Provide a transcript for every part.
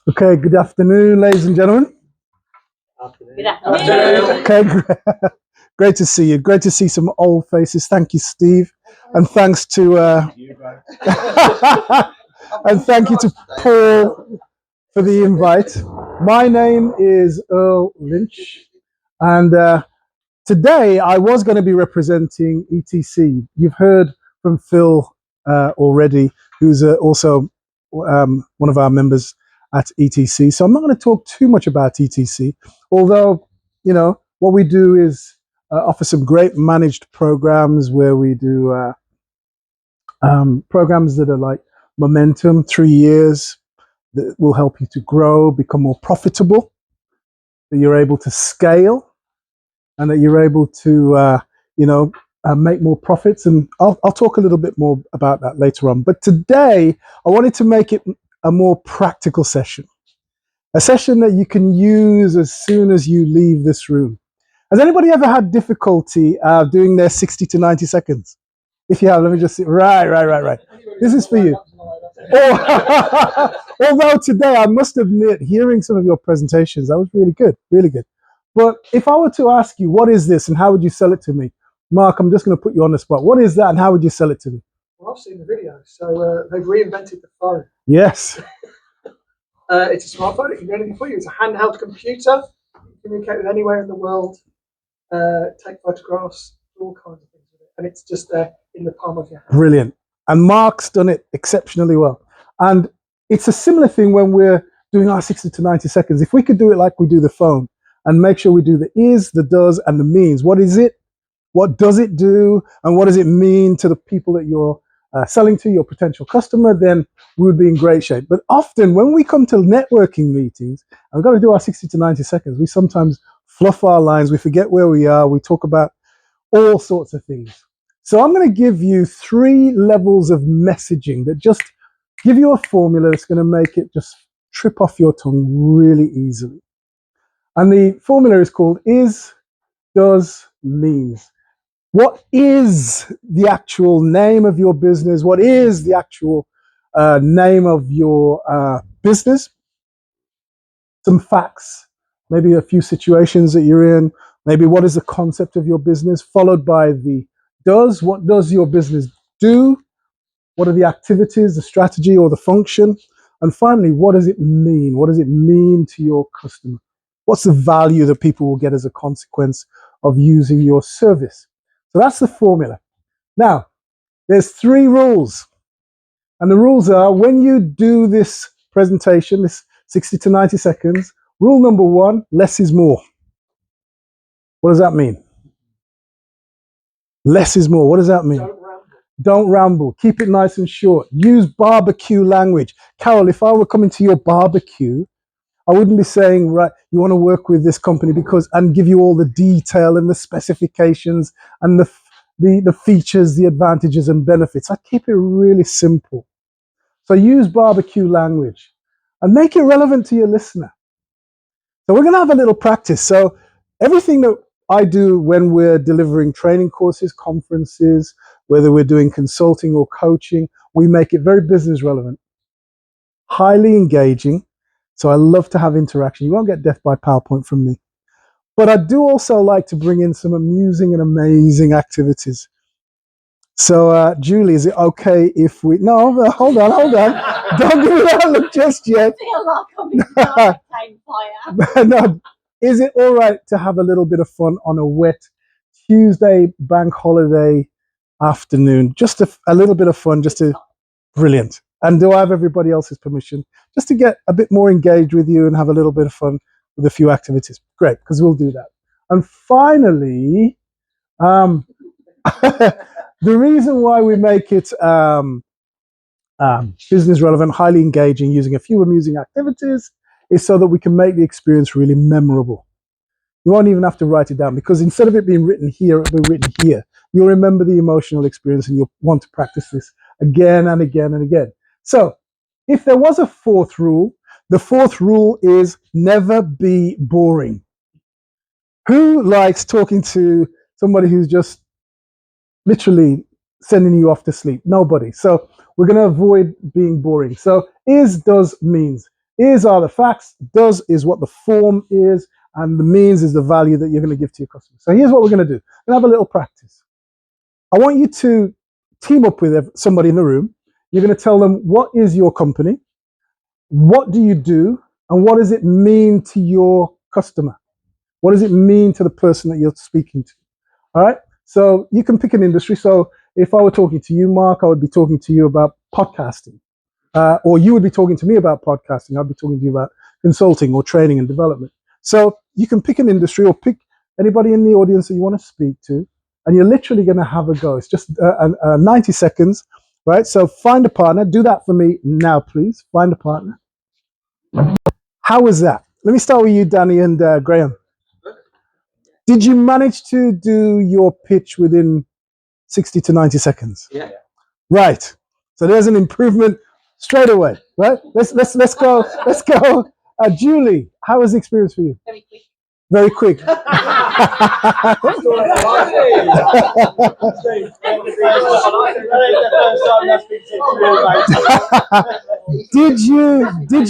Okay, good afternoon, ladies and gentlemen. Good afternoon. Okay, great to see you. Great to see some old faces. Thank you, Steve, and thanks to and thank you to Paul for the invite. My name is Earl Lynch, and today I was going to be representing ETC. You've heard from Phil already, who's also one of our members at ETC. So I'm not going to talk too much about ETC, although, you know, what we do is offer some great managed programs where we do programs that are like Momentum, 3 years, that will help you to grow, become more profitable, that you're able to scale, and that you're able to, make more profits. And I'll talk a little bit more about that later on. But today, I wanted to make it a more practical session, a session that you can use as soon as you leave this room. Has anybody ever had difficulty doing their 60 to 90 seconds? If you have, let me just see. Right. This is for you. Although today, I must admit, hearing some of your presentations, that was really good, really good. But if I were to ask you, what is this and how would you sell it to me? Mark, I'm just going to put you on the spot. What is that and how would you sell it to me? Well, I've seen the video. So they've reinvented the phone. Yes. It's a smartphone. It can do anything for you. It's a handheld computer. You can communicate with anywhere in the world, take photographs, all kinds of things with it. And it's just there in the palm of your hand. Brilliant. And Mark's done it exceptionally well. And it's a similar thing when we're doing our 60 to 90 seconds. If we could do it like we do the phone and make sure we do the is, the does, and the means. What is it? What does it do? And what does it mean to the people that you're selling to, your potential customer? Then we would be in great shape. But often when we come to networking meetings, and we've got to do our 60 to 90 seconds, we sometimes fluff our lines. We forget where we are. We talk about all sorts of things. So I'm going to give you 3 levels of messaging that just give you a formula that's going to make it just trip off your tongue really easily. And the formula is called is, does, means. What is the actual name of your business? What is the actual name of your business? Some facts, maybe a few situations that you're in. Maybe what is the concept of your business? Followed by the does. What does your business do? What are the activities, the strategy, or the function? And finally, what does it mean? What does it mean to your customer? What's the value that people will get as a consequence of using your service? So that's the formula. Now, there's 3 rules. And the rules are, when you do this presentation, this 60 to 90 seconds, rule number 1, less is more. What does that mean? Less is more. What does that mean? Don't ramble. Keep it nice and short. Use barbecue language. Carol, if I were coming to your barbecue, I wouldn't be saying, right, you want to work with this company and give you all the detail and the specifications and the features, the advantages and benefits. I keep it really simple. So use barbecue language and make it relevant to your listener. So we're going to have a little practice. So everything that I do when we're delivering training courses, conferences, whether we're doing consulting or coaching, we make it very business relevant, highly engaging. So I love to have interaction. You won't get death by PowerPoint from me. But I do also like to bring in some amusing and amazing activities. So, Julie, is it okay if we... No, hold on. Don't give me that look just yet. I feel like I'm in the campfire. No, is it all right to have a little bit of fun on a wet Tuesday bank holiday afternoon? Just a little bit of fun, just to... Brilliant. And do I have everybody else's permission just to get a bit more engaged with you and have a little bit of fun with a few activities? Great, because we'll do that. And finally, the reason why we make it business relevant, highly engaging, using a few amusing activities is so that we can make the experience really memorable. You won't even have to write it down, because instead of it being written here, it'll be written here. You'll remember the emotional experience and you'll want to practice this again and again and again. So if there was a 4th rule, the 4th rule is never be boring. Who likes talking to somebody who's just literally sending you off to sleep? Nobody. So we're going to avoid being boring. So is, does, means. Is are the facts, does is what the form is, and the means is the value that you're going to give to your customer. So here's what we're going to do. We're going to have a little practice. I want you to team up with somebody in the room. You're going to tell them, what is your company? What do you do? And what does it mean to your customer? What does it mean to the person that you're speaking to? All right. So you can pick an industry. So if I were talking to you, Mark, I would be talking to you about podcasting. Or you would be talking to me about podcasting. I'd be talking to you about consulting or training and development. So you can pick an industry or pick anybody in the audience that you want to speak to, and you're literally going to have a go. It's just 90 seconds, right? So find a partner. Do that for me now, please. Find a partner. How was that? Let me start with you, Danny and Graham. Did you manage to do your pitch within 60 to 90 seconds? Yeah. Right. So there's an improvement straight away, right? Let's go. Julie, how was the experience for you? Very quick. Very quick. Did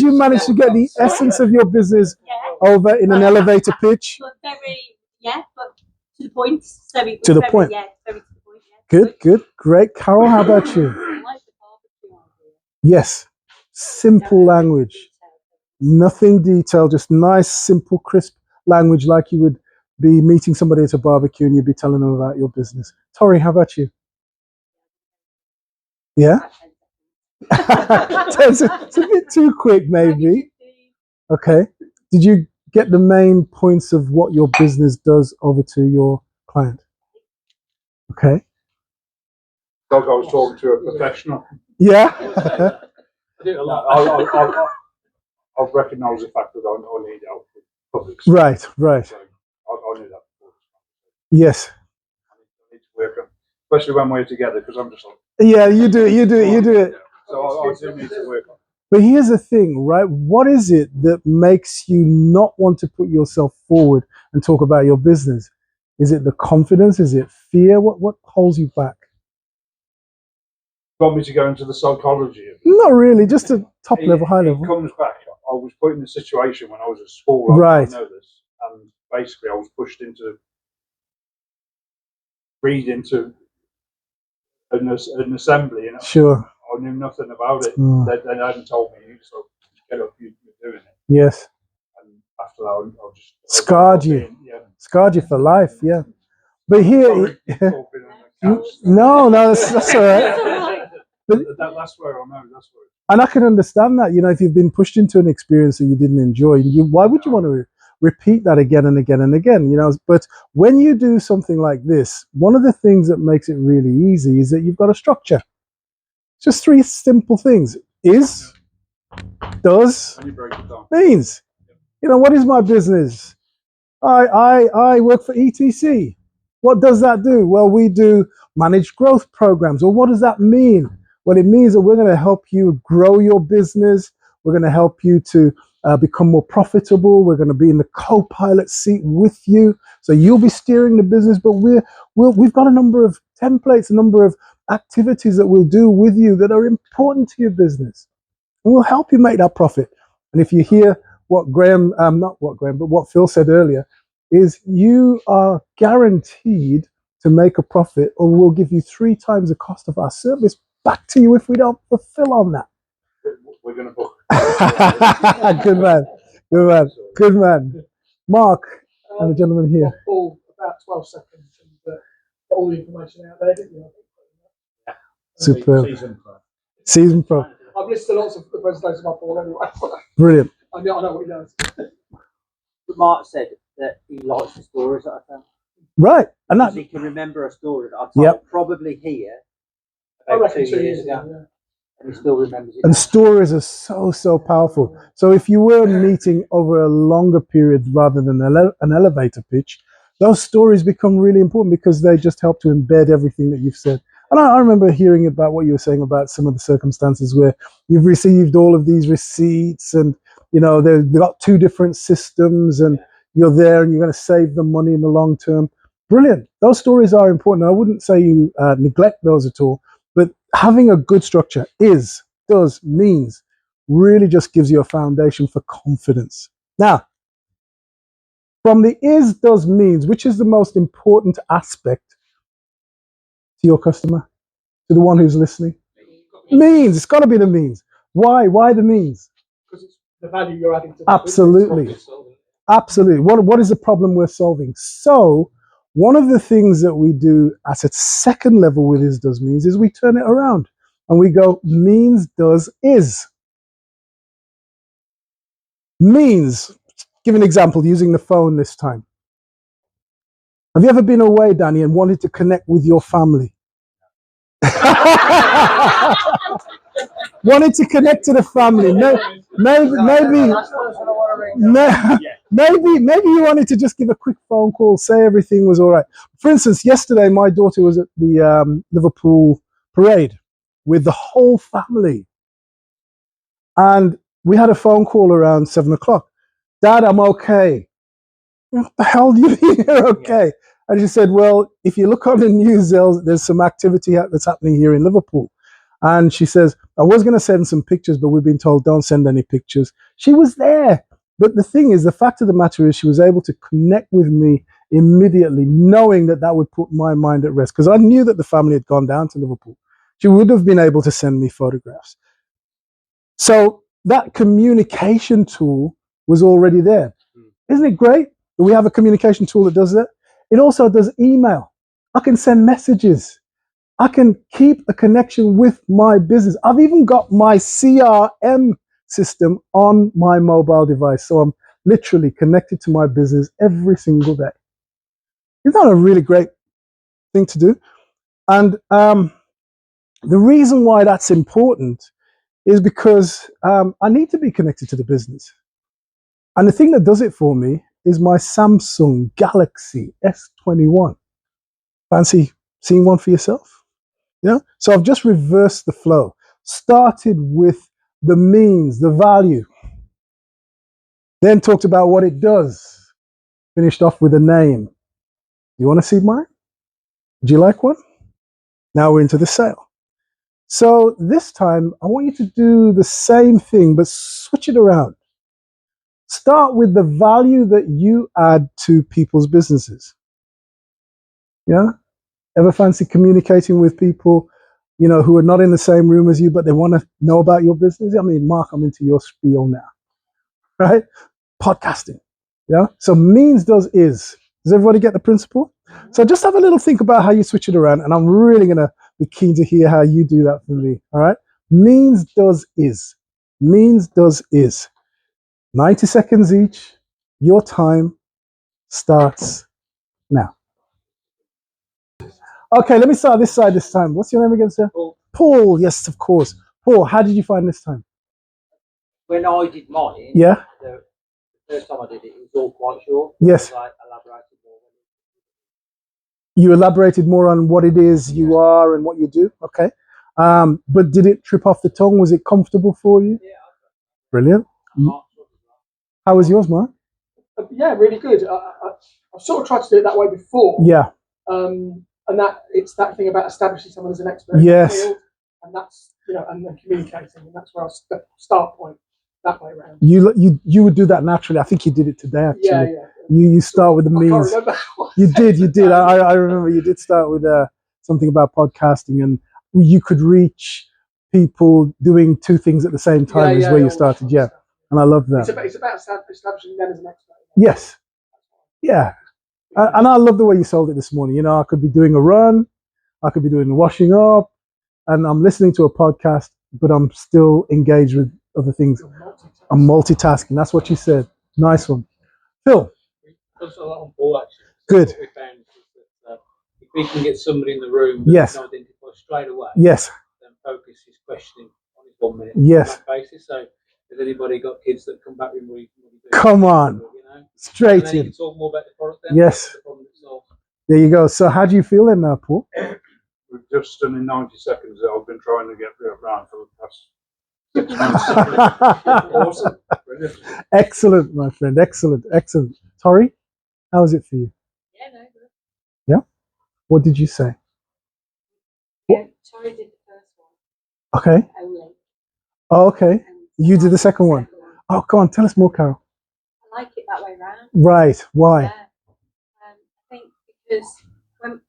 you manage to get the essence of your business Yeah. over in an elevator pitch? But but to the point. So it was To the very, point. Yeah, very to the point. Yeah. Good, great. Carol, how about you? I like the barbecue idea. Yes, simple language, nothing detailed, just nice, simple, crisp language, like you would be meeting somebody at a barbecue and you'd be telling them about your business. Tori, how about you? Yeah? it's a bit too quick, maybe. Okay. Did you get the main points of what your business does over to your client? Okay. Like I was talking to a professional. Yeah. I've recognised the fact that I need help with public. Right. So I knew that before. Yes. I need to work on, especially when we're together, because I'm just like. Yeah, you do it. So I do need to work on. But here's the thing, right? What is it that makes you not want to put yourself forward and talk about your business? Is it the confidence? Is it fear? What holds you back? Want me to go into the psychology of it? Not really, just a top level, high It level. comes back. I was put in a situation when I was at school. Right. I know this, and basically I was pushed into read into an assembly, and Sure. I knew nothing about it. Mm. They hadn't told me. So get up, you're doing it. Yes. And after that, I just Scarred you. Yeah. Scarred you for life, yeah. But here, no, that's all right. But that's where I know. That's where. And I can understand that, if you've been pushed into an experience that you didn't enjoy, why would you want to repeat that again and again and again? But when you do something like this, one of the things that makes it really easy is that you've got a structure. Just three simple things: is, does, When you break it down. means. What is my business? I work for ETC. What does that do? Well, we do managed growth programs. Well, what does that mean? Well, it means that we're going to help you grow your business. We're going to help you to become more profitable. We're going to be in the co-pilot seat with you. So you'll be steering the business, but we've got a number of templates, a number of activities that we'll do with you that are important to your business. And we'll help you make that profit. And if you hear what what Phil said earlier, is you are guaranteed to make a profit, or we'll give you 3 times the cost of our service back to you if we don't fulfill on that. We're going to book. Good man. Mark and the gentleman here. Paul, about 12 seconds, and got all the information out there, didn't you? Superb. Season Pro. I've listened to lots of the presentations about Paul anyway. Brilliant. I know what he does. Mark said that he likes the stories that I tell. Right. And that, He can remember a story that I told Yep. probably here I about reckon 2 years ago, yeah. and he still remembers it. and now. stories are so powerful. So if you were meeting over a longer period rather than an elevator pitch, those stories become really important because they just help to embed everything that you've said. And I remember hearing about what you were saying about some of the circumstances where you've received all of these receipts and, they've got 2 different systems and you're there and you're going to save them money in the long term. Brilliant. Those stories are important. I wouldn't say you neglect those at all, but having a good structure is, does, means. really just gives you a foundation for confidence. Now, from the is, does, means, which is the most important aspect to your customer, to the one who's listening? Means. It's got to be the means. Why? Why the means? Because it's the value you're adding to the Absolutely. business. Absolutely. What is the problem we're solving? So, one of the things that we do at a second level with is, does, means is we turn it around and we go means, does, is. Means. Give an example using the phone this time. Have you ever been away, Danny, and wanted to connect with your family? Wanted to connect to the family. Maybe you wanted to just give a quick phone call, say everything was all right. For instance, yesterday my daughter was at the Liverpool parade with the whole family, and we had a phone call around 7:00. Dad, I'm okay. What the hell do you mean you're okay? And she said, well, if you look on the news, there's some activity that's happening here in Liverpool. And she says, I was going to send some pictures, but we've been told don't send any pictures. She was there. But the thing is, the fact of the matter is she was able to connect with me immediately, knowing that that would put my mind at rest. Because I knew that the family had gone down to Liverpool. She would have been able to send me photographs. So that communication tool was already there. Isn't it great? We have a communication tool that does that. It also does email. I can send messages. I can keep a connection with my business. I've even got my CRM system on my mobile device. So I'm literally connected to my business every single day. Isn't that a really great thing to do? And the reason why that's important is because I need to be connected to the business. And the thing that does it for me is my Samsung Galaxy S21. Fancy seeing one for yourself? So I've just reversed the flow. Started with the means, the value. Then talked about what it does. Finished off with a name. You want to see mine? Do you like one? Now we're into the sale. So this time I want you to do the same thing, but switch it around. Start with the value that you add to people's businesses. Ever fancy communicating with people, who are not in the same room as you, but they want to know about your business? I mean, Mark, I'm into your spiel now, right? Podcasting. So means, does, is. Does everybody get the principle? So just have a little think about how you switch it around, and I'm really going to be keen to hear how you do that for me, all right? Means, does, is. Means, does, is. 90 seconds each. Your time starts now. Okay, let me start this side this time. What's your name again, sir? Paul. Paul, yes, of course. Paul, how did you find this time? When I did mine, Yeah. the first time I did it, it was all quite short. Yes. I elaborated more. You elaborated more on what it is you are and what you do. Okay. But did it trip off the tongue? Was it comfortable for you? Yeah. Brilliant. How was yours, Mark? Yeah, really good. I've sort of tried to do it that way before. Yeah. And it's that thing about establishing someone as an expert Yes. in the field, and that's and then communicating, and that's where I start point that way around. You would do that naturally. I think you did it today, actually. Yeah. You start with the means. I can't remember. You did. I remember you did start with something about podcasting, and you could reach people doing two things at the same time is where you started. Yeah. And I love that. It's about establishing them as an expert. Yes. Yeah. And I love the way you sold it this morning. I could be doing a run, I could be doing the washing up, and I'm listening to a podcast, but I'm still engaged with other things. I'm multitasking. That's what you said. Nice one. Phil. Also, a lot on Paul, actually. Good. What we found is that if we can get somebody in the room that Yes. can identify straight away, Yes. then focus his questioning on his 1 minute Yes. basis. So, has anybody got kids that come back with what are you doing? Come on. Straight and then you in. can talk more about the product then. Yes. The problem itself. There you go. So how do you feel then now, Paul? We've just done in 90 seconds that I've been trying to get around for the past 6 months. Awesome. Brilliant. Excellent, my friend. Excellent. Tori, how was it for you? Yeah, no, good. Yeah? What did you say? Yeah, Tori did the first one. Okay. Only. Oh, okay. And You did the second one. Oh, come on, tell us more, Carol. I like it that way round. Right, why? Yeah. I think because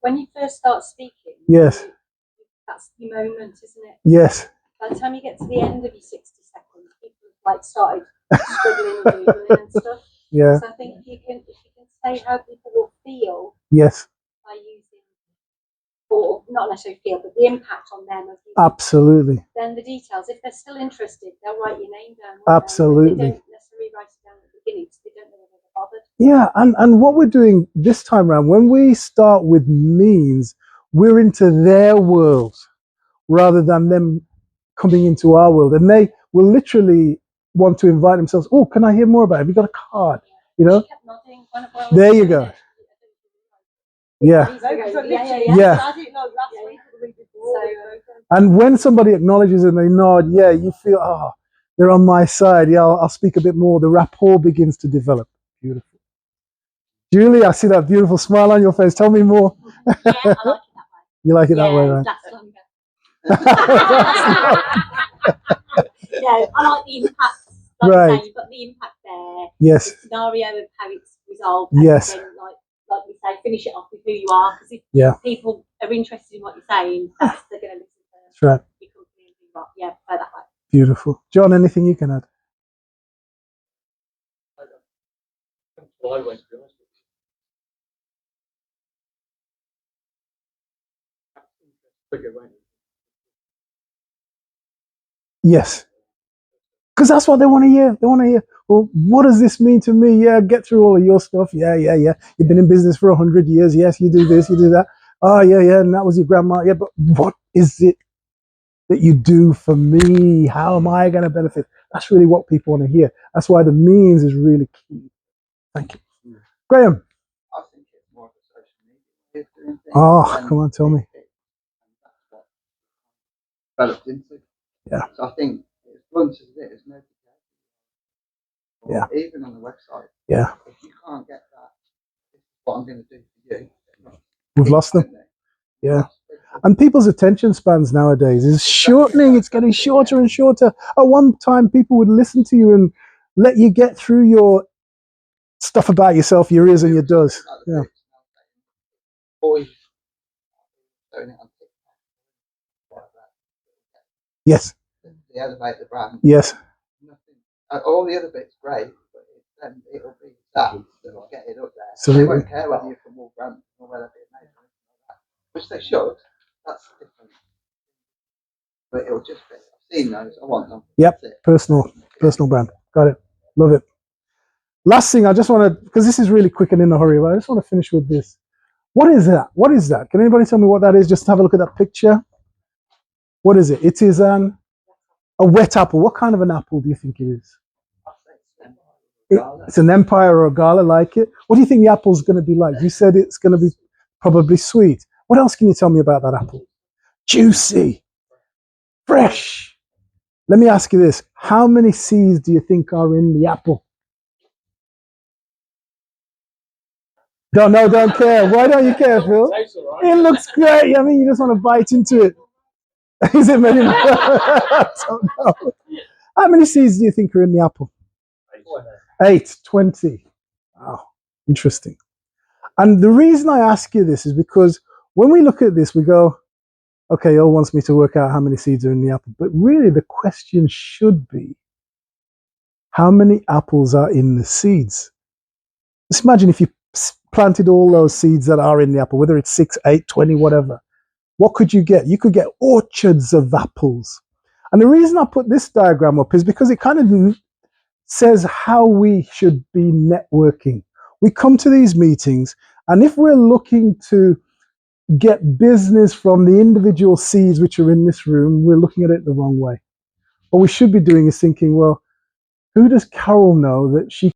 when you first start speaking, Yes. that's the moment, isn't it? Yes. By the time you get to the end of your 60 seconds, people have like started scribbling and doodling and stuff. Yeah. So I think if you can say how people will feel Yes. by using, or not necessarily feel, but the impact on them of using, Absolutely. then the details, if they're still interested, they'll write your name down. Absolutely. They don't necessarily write it down at the beginning because they don't know whether they're bothered. Yeah, and what we're doing this time around, when we start with means, we're into their world rather than them coming into our world. And they will literally want to invite themselves. Oh, can I hear more about it? Have you got a card? You know? She kept nodding. There you go. Yeah. Yeah. Yeah. I didn't know last week or the week before. And when somebody acknowledges and they nod, yeah, you feel, oh, they're on my side. Yeah, I'll speak a bit more. The rapport begins to develop. Beautiful. Julie, I see that beautiful smile on your face. Tell me more. Yeah, I like it that way. You like it that way, Yeah, right? that's longer. Yeah, I like the impact. Like Right. you say, you've got the impact there. Yes. The scenario of how it's resolved. And Yes. then, like you say, finish it off with who you are. Because if people are interested in what you're saying, they're going to listen to That's right. your company and think, well, yeah, play that way. Beautiful. John, anything you can add? Well, I won't be honest with you. Quicker, won't it? Yes. Because that's what they want to hear. They want to hear, well, what does this mean to me? Yeah, get through all of your stuff. Yeah. You've been in business for 100 years. Yes, you do this, you do that. Oh, yeah. And that was your grandma. Yeah, but what is it that you do for me? How am I going to benefit? That's really what people want to hear. That's why the means is really key. Thank you. Graham. I think it's more of a social media way of doing things. Oh, come on, tell me. That's what developed into. Yeah. So I think as blunt as it is, nobody cares. Yeah. Even on the website. Yeah. If you can't get that, this is what I'm going to do for you. We've lost them. Yeah. And people's attention spans nowadays is shortening. It's getting shorter and shorter. At one time, people would listen to you and let you get through your stuff about yourself, your is and your does. Yeah. Boys doing it on TikTok. Yes. They elevate the brand. Yes. Nothing. All the other bits great, but then it'll be that that'll get it up there. Absolutely. They won't care whether you're from Wolverhampton or whether they're made or anything like that. Which they should. That's different. But it'll just be. I've seen those. I want them. Yep. Personal brand. Got it. Love it. Last thing, I just want to, because this is really quick and in a hurry, but I just want to finish with this. What is that? What is that? Can anybody tell me what that is? Just have a look at that picture. What is it? It is a wet apple. What kind of an apple do you think it is? It's an Empire or a Gala, like it. What do you think the apple's going to be like? You said it's going to be probably sweet. What else can you tell me about that apple? Juicy. Fresh. Let me ask you this. How many seeds do you think are in the apple? Don't care. Why don't you care, Phil? It looks great. I mean, you just want to bite into it. Is it many? I don't know. How many seeds do you think are in the apple? 8, 20. Wow, interesting. And the reason I ask you this is because when we look at this, we go, okay, Earl wants me to work out how many seeds are in the apple. But really, the question should be, how many apples are in the seeds? Just imagine if you planted all those seeds that are in the apple, whether it's 6, 8, 20, whatever. What could you get? You could get orchards of apples. And the reason I put this diagram up is because it kind of says how we should be networking. We come to these meetings, and if we're looking to get business from the individual seeds which are in this room, we're looking at it the wrong way. What we should be doing is thinking, well, who does Carol know that she